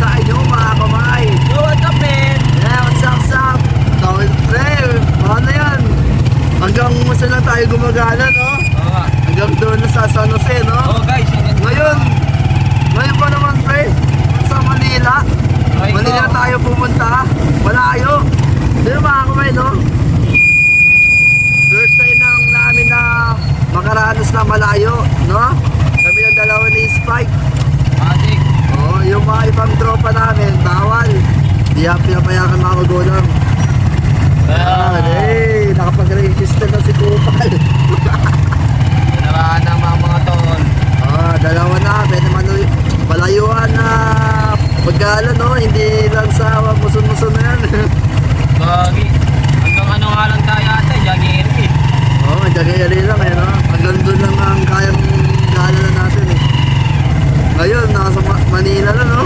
sa inyo mga kamay. Yo, what's up, man? Yeah, what's up? Tawid pre, paano yan? Hanggang saan na tayo gumagala, no? Oo nga. Hanggang doon na sa San Jose, no? Oo, guys. Ngayon pa naman pre, sa Manila. Manila tayo pumunta. Malayo. Pero mga kamay, no? First time lang namin na makaranas na malayo, no? Kami ng dalawa ni Spike. Magic. Oh, yung mga ibang tropa namin, bawal. Di pinapayakan mga magulang. Hey, nakapag-register na si Kupal. Pinaraan ng mga tol. Dalawa na, pwede malayuan na pagkala, no? Hindi lang sa muson-muson na yan. Gagi. Hanggang ano nga lang tayo ate, Jagi Erki. Jagayari lang eh, no? Hanggang doon lang ang kayang gala na natin eh. Ngayon, nasa Manila na, no?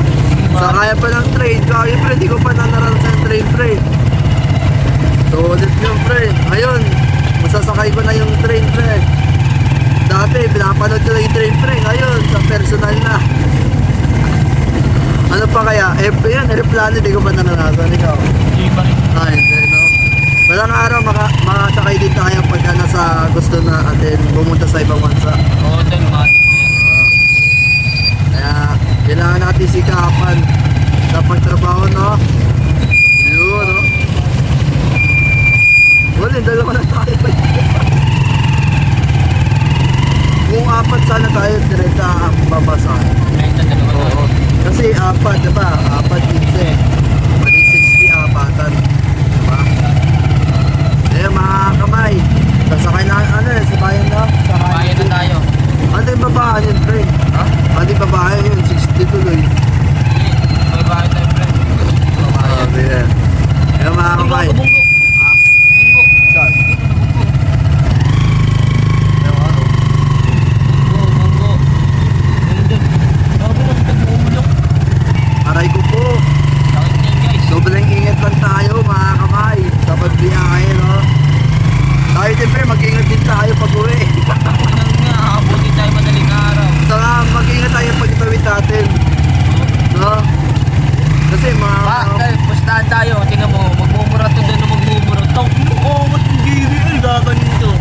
Sa kaya pa ng train. Kaya pre, di ko pa nanaranas ng train, pre. So, ulit yun, pre. Ngayon, masasakay ko na yung train, pre. Dati, pinapanood ko na yung train, pre. Ngayon, sa personal na. Ano pa kaya? Yan, aeroplano, di ko pa nanarasan. Ikaw? Hindi pa rin. Hindi, no? Walang araw, makasakay din tayo pagka nasa gusto na atin pumunta sa ibang bansa. Oo, tol, magic. Kaya, kailangan natin sikapan sa pagtrabaho, no? Yun, no? Wala, dalawa na tayo. Kung apat sana tayo, direta ang babasahin. Ito, dalawa na. Oo. Kasi apat, diba? Apat 15. Mali 60, apatan. Diba? Eh, mga kamay. Sasakay na, sa bayan na? Bayan na tayo. Ano yung babaan yun, pre? Ha? Ano yung babaan yun? 60 tuloy. May bayan tayo, friend. Sabi yan. Eh, mga kamay. Bunggo. Ha? Bunggo. Saan? Dito na bunggo. Ewan ano? Bunggo. Ganun din. Grabe lang, tag-uulong. Aray ko po. Sakit niyan, guys. Sobrang ingat lang tayo, mga kamay. Sa pagbiyahe, no? Tayo din, pre, mag-ingat din tayo pag uwi. Ganun nga, abuti tayo madaling araw. Saka mag-ingat tayo pag itawid natin. No? Kasi Dahil pustahan tayo, tingnan mo, magmumura to doon na magmumura. Tawag mo, mas hindi real, gaganito.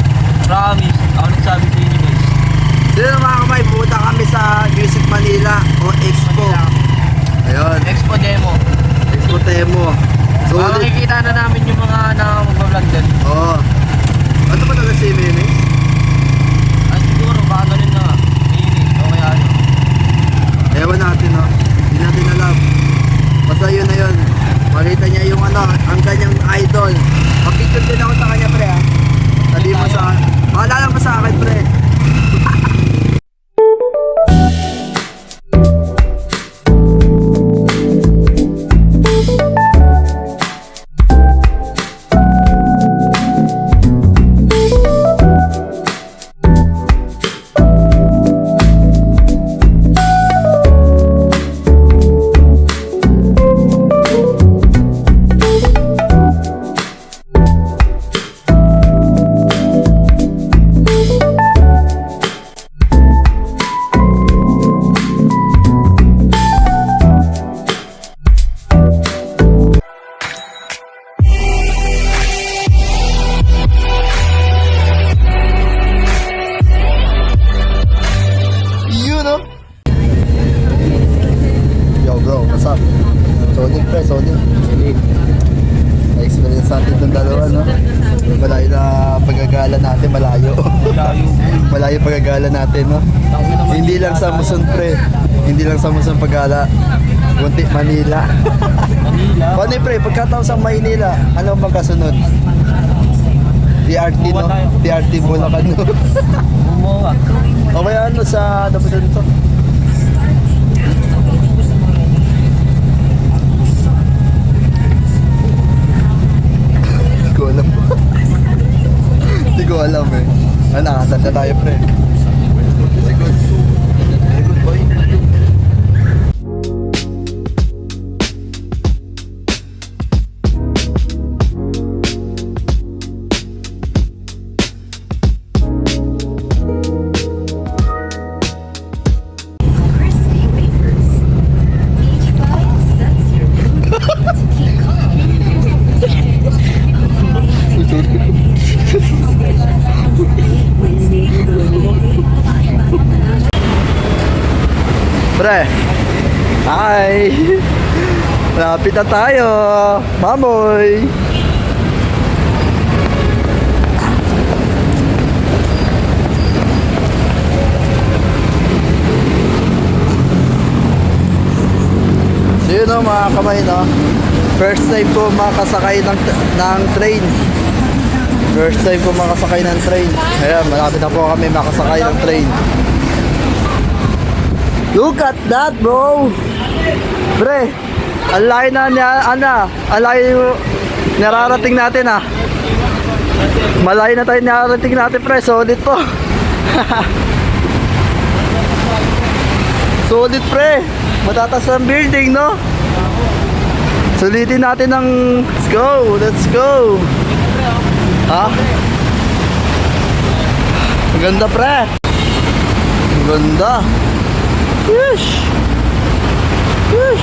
Promise, ako nagsabi sa inyo, guys. Sino mga kamay, pumunta kami sa Visit Manila o Expo. Ayun, Expo Demo. Expo Temo. So, Makikita na namin yung mga mag-vlog din. Oo. Ano ba talaga si Mene? Ay siguro, baka ganun na nga. Inis, o kaya ano. Ewan natin, no? Hindi natin alam. Basta yun na yun. Makita niya yung ang kanyang idol. Mag-picture din ako sa kanya, pre, ha? Sabi mo sa... Maalala mo sa akin, pre. Yo bro, what's up? Solid pre, solid. Na-experience natin itong dalawa, no? Malayo na pagagala natin, malayo. Malayo pagagala natin, no? Hindi lang sa Muson pre. Hindi lang sa Muson pagala. Kunti Manila. Manila? Paano pre, pagkatapos sa Maynila, ano bang kasunod? TRT, no? TRT Bulacan, no? Gumawa. O kaya ano sa ano ba dito? Hindi ko alam. Hindi ko alam eh. Nakasad na tayo pre. Very good. Very good boy. Pre. Hi. Malapit na tayo. Mamoy. So yun o mga kamay, no? First time ko makasakay ng train. First time ko makasakay ng train. Ayan, malapit na po kami makasakay ng train. Look at that, bro! Pre, ang laki na niya, ang laki nararating natin, ah. Malayo na tayo nararating natin, pre. Solid po. Solid, pre. Matatas ang building, no? Sulitin natin ng... Let's go! Let's go! Ha? Ang ganda, pre! Ang ganda! Yes! Yes!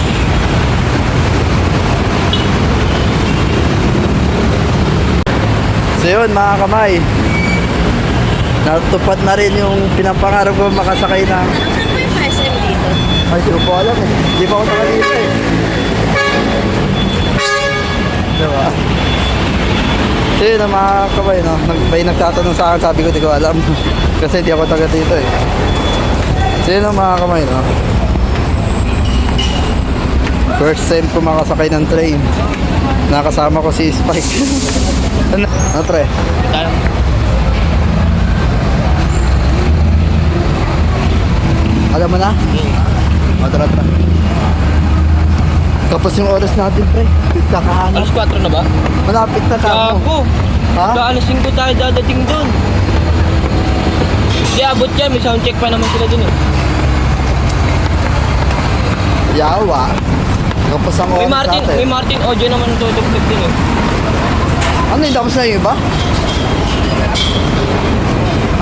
So yun, mga kamay, natupad na rin yung pinapangarap ko makasakay ng... Ay, hindi ko alam eh. Hindi pa ako nakalita eh. Diba? So yun, mga kamay, no? May nagtatanong sa akin, sabi ko, hindi ko alam. Kasi hindi ako taga dito eh. So yun, mga kamay, no? First time ko makasakay ng train. Nakasama ko si Spike. Ano, pre? Alam mo na? Tara. Tapos yung oras natin, pre. Kakahanap. Alas 4 na ba? Malapit na ka. Gago. Ha? Alas 5 tayo dadating doon. Di abot yan, may sound check pa naman sila dun eh. Yawa. Tapos ang May oras Martin, natin. may Martin audio naman tutugtog din eh. Ano yun? Tapos na yun ba?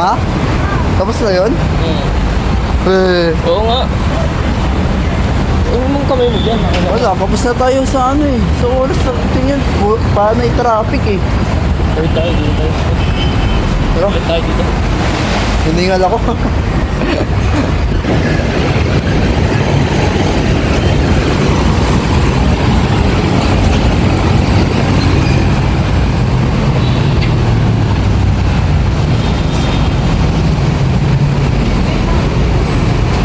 Ha? Tapos na yun? Eh. Oo nga. Ano mong kamay mo dyan? Wala, tapos na tayo sa ano eh. Sa oras na tingin. Paano yung traffic eh. Third tayo dito. Pero, Third tayo dito. hiningal ako.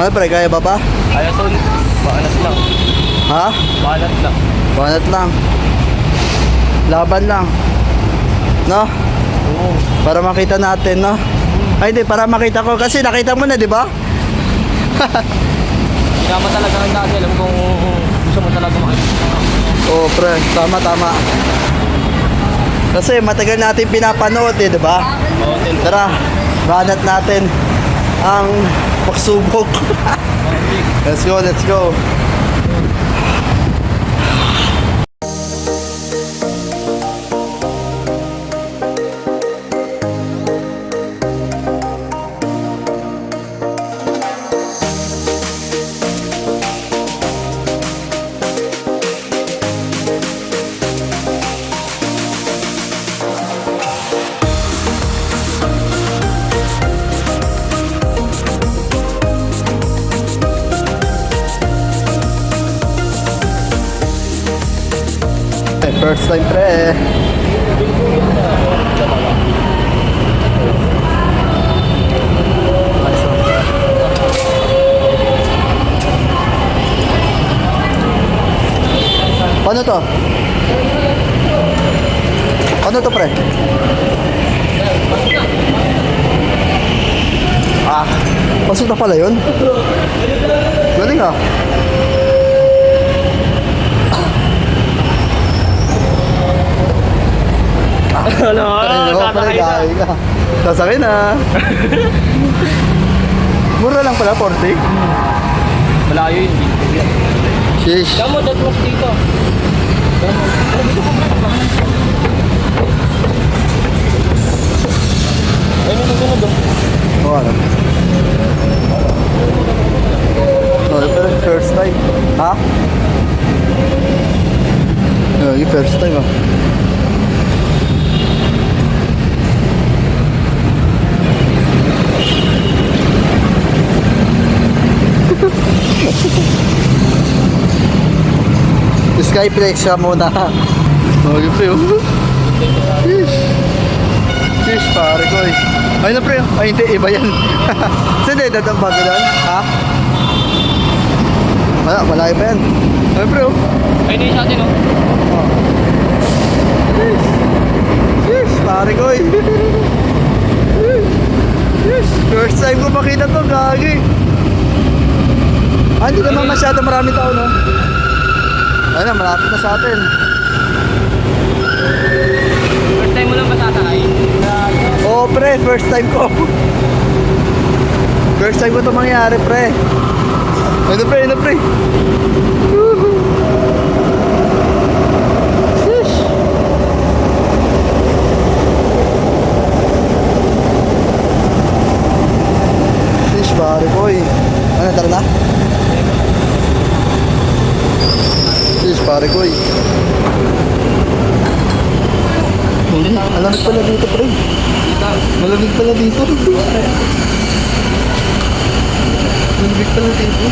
Ano pre, kaya ba ba? Ayaw tol. Baanat lang. Ha? Baanat lang. Banat lang. Laban lang. No? Oo. Para makita natin, no? Ay, hindi, para makita ko. Kasi nakita mo na, di ba? Tama talaga ang dati. Alam kung gusto mo talaga makikita. Oo, pre. Tama. Kasi matagal natin pinapanood, eh, di ba? Oo, tol. Tara, banat natin ang pagsubok. Let's go. First time, pre. Paano to? Ano to, pre? Ah, pasok na pala yun? Galing ah. Ano? Tatakay na. Sasakay na. Mura lang pala, 40. Malayo yun. Sheesh. Kamo, datwas dito. Ay, may susunod doon. Oh, ano? Oh, pero first time. Ha? Oh, yung first time ah. Skyflex siya muna. Okay, pre. Sheesh. Sheesh, pare ko eh. Ay na, pre. Ay, hindi. Iba yan. Saan eh? Datang bago doon? Ha? Wala, malayo pa yan. Ay, pre. Ay, hindi sa atin, oh. Sheesh. Sheesh, pare ko eh. Sheesh. First time ko makita to, gagi. Ah, hindi naman masyado marami tao, no? Ayun na, malapit na sa atin. First time mo lang matatay. Oo, pre, first time ko. First time ko ito mangyari, pre. Ano, pre, ano, pre? Woohoo. Sheesh. Sheesh, pare ko eh. Ano, tara na? Sheesh, pare ko eh. Malamig pala dito, pre. Malamig pala dito. Malamig pala dito.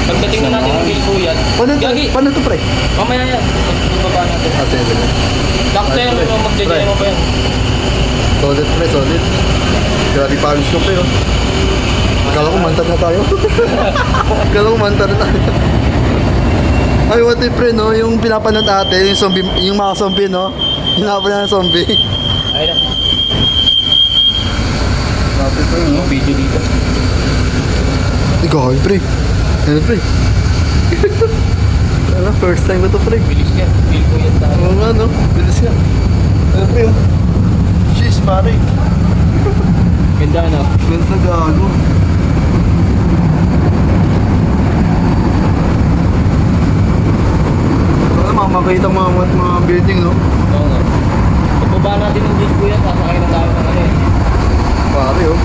Pagdating na natin ng Bilkuyan. Paano to, pre? Mamaya yan. Magbaba natin. Sige, sige. Sakto yan, mag-jay mo pa yan. Solid, pre, solid. Grabe pawis ko, pre, oh. Akala ko mantad na tayo. Akala ko mantad na tayo. Ay, what if, pre, no? Yung pinapanood natin, yung zombie, yung mga zombie, no? Hinapon na ng zombie. Ay na. Grabe, pre, no? Video dito. Ikaw, pre. Ano, pre? Ano, first time ko to, pre. Bilis yan. Bilkuyan tayo. Oo nga, no? Bilis nga. Ano, pre, oh? Sheesh, pare. Ganda, no? Ganda, gago. Makita mga building, no? Oo nga. Pagbaba natin ng Bilkuyan, sasakay na tayo ng ano eh. Pare, oh.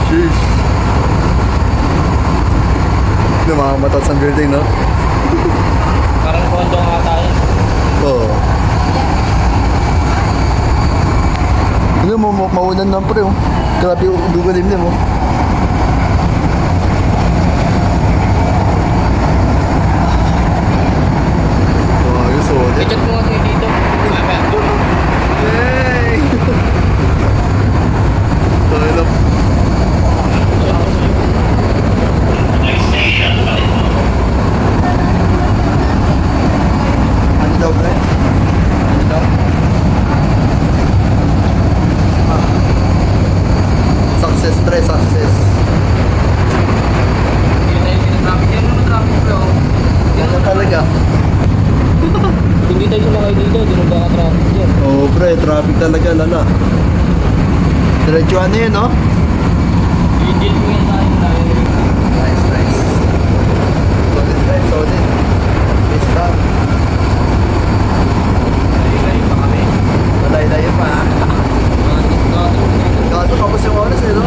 Sheesh. Namamatas ang building, no? Parang kondo nga tayo. Oo. Ano mo, maunan lang, pre, oh. Grabe yung dugalim niya, mo. I-chat mo nga tayo dito. Yay! Tayo lang. Ano daw, pre? Ano daw? Success, pre, success. Hindi tayo pinatraffic. Yan naman traffic, bro. Yan na talaga. Hindi tayo sumakay dito. Di na baka traffic yan. Oo, pre, traffic talaga, lala. Diretso ano yun, no? I-deal mo yan tayo. Nice, nice. Solid, pre, solid. Peace lang. Layo pa kami. Malay-layo pa, ha? Kaso, kapos yung oras, eh, no?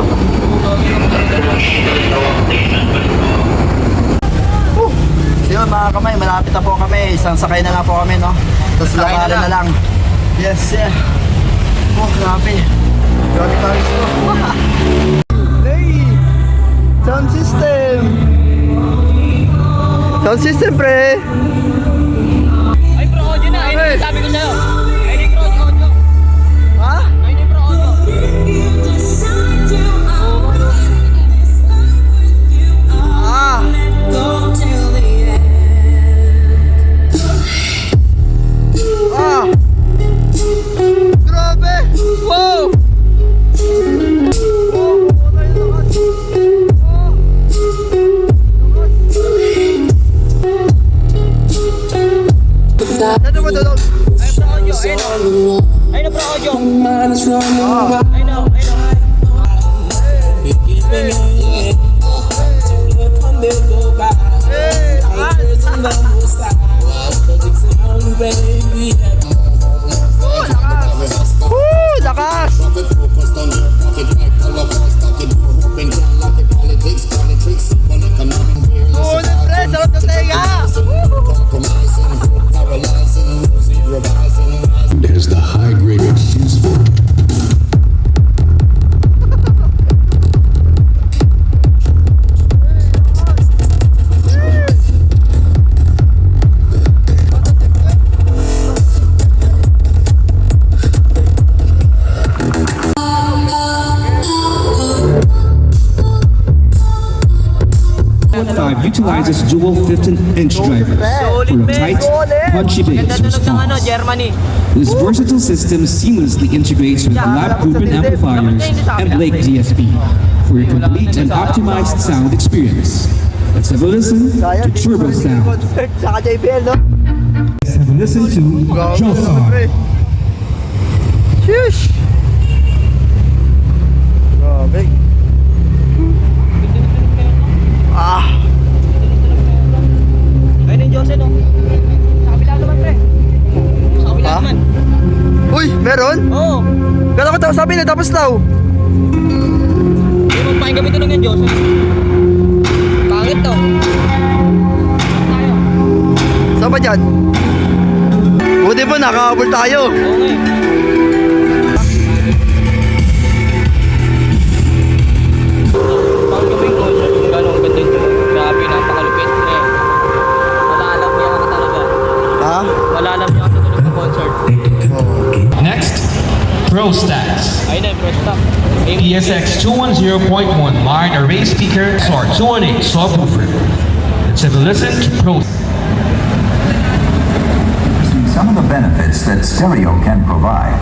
So yun, mga kamay, malapit na po kami. Isang sakay na lang po kami, no? Tapos Sakay na lakarin na lang. Yes, yeah. Oh, grabe. Grabe tayo ito. Hey! Sound system! Sound system, pre! Ay, pro audio na. Ayun Hey. yung sabi ko sa'yo. Ayun yung pro audio. Ha? Ayun yung pro audio. Ah! Ah! Grabe! Wow! Oh, wala yung lakas. Oh! Lakas. Ano ba dalawag? Ayun pro audio. Ayun o. Ayun pro audio. Ah! Ayun o. Ayun o. Hey! Ah! Woo! Lakas! Sulit, pre! Sarap ng tenga! There's the high-grade excuse for utilizes dual 15-inch drivers for a tight, punchy Ganda bass tunog ng ano, response. Germany. This versatile system seamlessly integrates with the lab-proven amplifiers and Blake DSP for a complete and optimized sound experience. Let's have a listen to Turbo Sound. Concert, saka JBL, no? Let's have a listen to Josar. Sheesh! Grabe. Ah! Ayun yung Jose, no? Sa kabila naman, pre. Sa kabila Ha? naman. Uy, meron? Oo. Gano'n ko sabi na tapos daw. Hindi mo pakinggan mo tunog yung Jose. Pangit to. Tayo. Saan ba dyan? Buti po, nakahabol tayo. Okay. Pag-gawin ko siya yung gano'ng ganda yung tunog. Grabe, napakalupit. Eh. Malalamya ka talaga. Ha? Malalamya ka sa tunog ng concert. Next, Pro Stats. Ayun na, bro, stop. Ayun. PSX 210.1 line array speaker SOR 218 subwoofer. Let's have a listen to Pro. Some of the benefits that stereo can provide.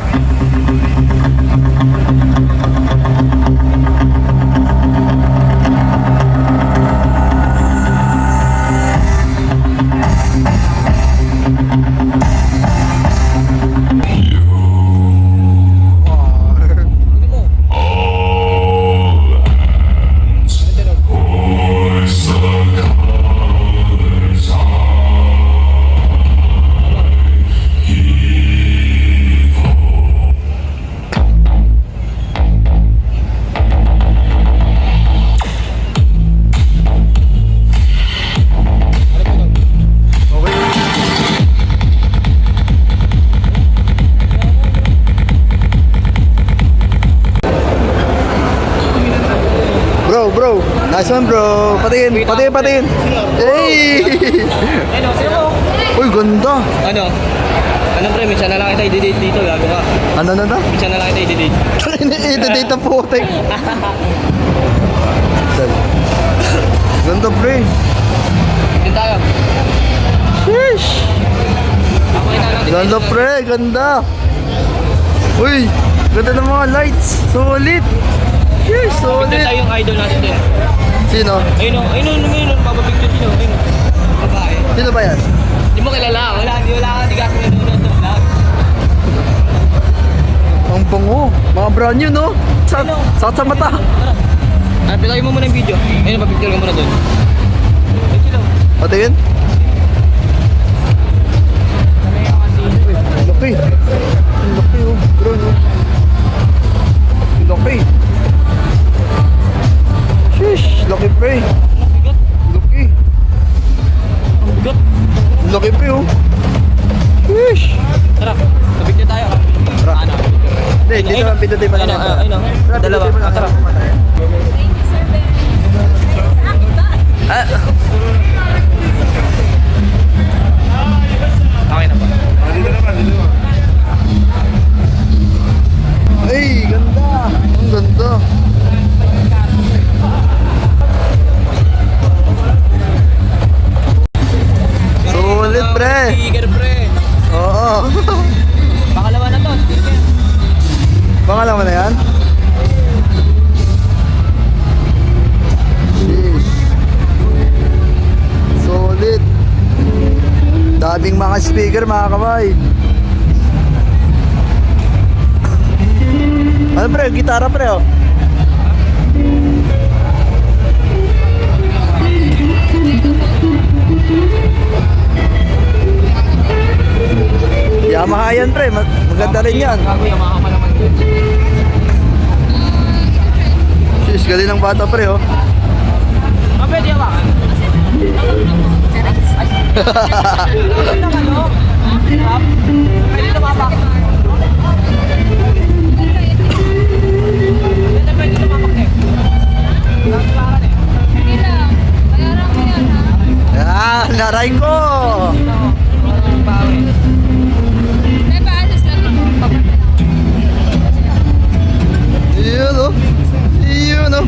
Bro. Nice one, bro. Patingin. Hey! Ayun, sino mo? Uy, ganda. Ano? Ano, pre? Minsan na lang kita i-date dito. Gago ka. Ano na na? Minsan na lang kita i-date. Ito-date na putik. Ganda, pre. Dito tayo. Sheesh! Okay na lang. Ganda, pre. Ganda. Uy, ganda ng mga lights. Solid. Sheesh, Dito solid. tayo yung idol natin din. Sino? Ayun o, mapapicture sino. Ayun o. Babae. Sino ba yan? Hindi mo kilala. Hindi ka kasi nanonood ng vlog. Ang bango. Mga brand new, no? Sakit sa mata. Tara. Pilay mo muna yung video. Ayun, papicture ka muna doon. Ayun sila. Patingin. Ang laki. Ang laki, oh. Bro, no? Ang laki. Sheesh, laki, pre. Bigat. Laki. Bigat. Ang laki, pre, oh. Sheesh. Tara, papicture tayo. Tara. Ano? Hindi, dito lang pindutin pa naman. Ayun o. Dalawa. Tara. Okay na ba? Ay, ganda. Ang ganda. Solid, pre. Speaker, pre. Oo. Pangalawa na to. Speaker. Pangalawa na yan? Sheesh. Solid. Daming mga speaker, mga kamay. Ano, pre? Gitara, pre, oh. Yamaha yan, pre. Maganda rin yan. Gago, Yamaha pa naman yun. Sheesh, galing ng bata, pre, oh. Ah, pwede hawakan? Pwede naman, no? Pwede lumapak. Pwede lumapak, eh. Naglakan, eh. Hindi lang. Bayaran mo yan, ha? Yan, naray ko. May paalis lang ako. Yun, oh. Yun, oh.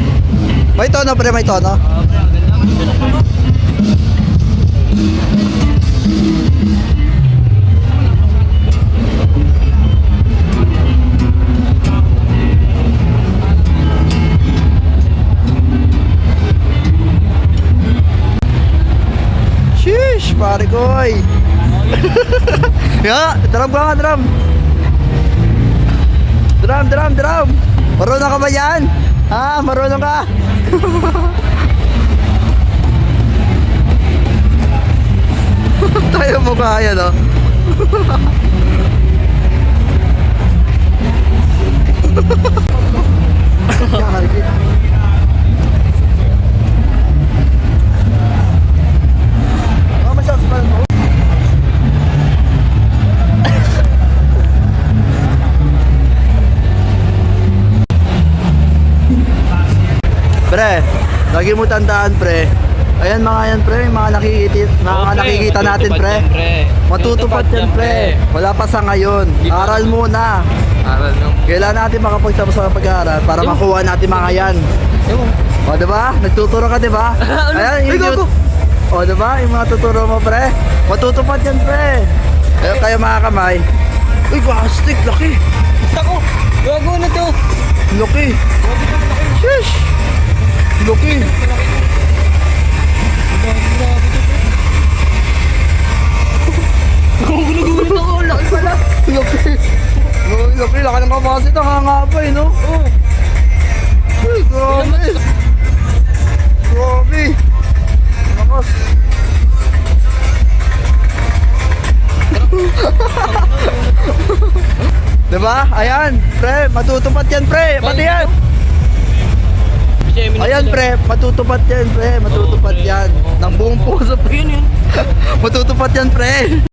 May tono, pre, may tono. Pre, ang ganda. pare ko, oy. Ya, drum ka nga, drum. Drum. Marunong ka ba yan? Ha, marunong ka? Tayo mo kaya, no? Pre, lagi mo tandaan pre. Ayan mga yan pre, mga nakikita natin pre. Matutupad yan pre. Wala pa sa ngayon. Aral muna. Aral nung. Kailangan natin makapagtapos sa pag-aaral para makuha natin mga yan. O diba? Nagtuturo ka diba? Ayan, yung o diba? Yung mga tuturo mo pre. Matutupad yan pre. Kayo mga kamay. Uy, plastic, laki. Ako! Gago na to! Laki. Sheesh. Laki. Gugulo ako! Laki pala! Laki. Laki ng kapasito. Hanga pa eh, no? Oo! Uy, grabe. Grabe. Lakas. Diba? Ayan, pre, matutupad yan, pre. Pati yan. Ayan, pre, matutupad yan, pre. Matutupad yan. Ng buong puso, pre. Matutupad yan, pre.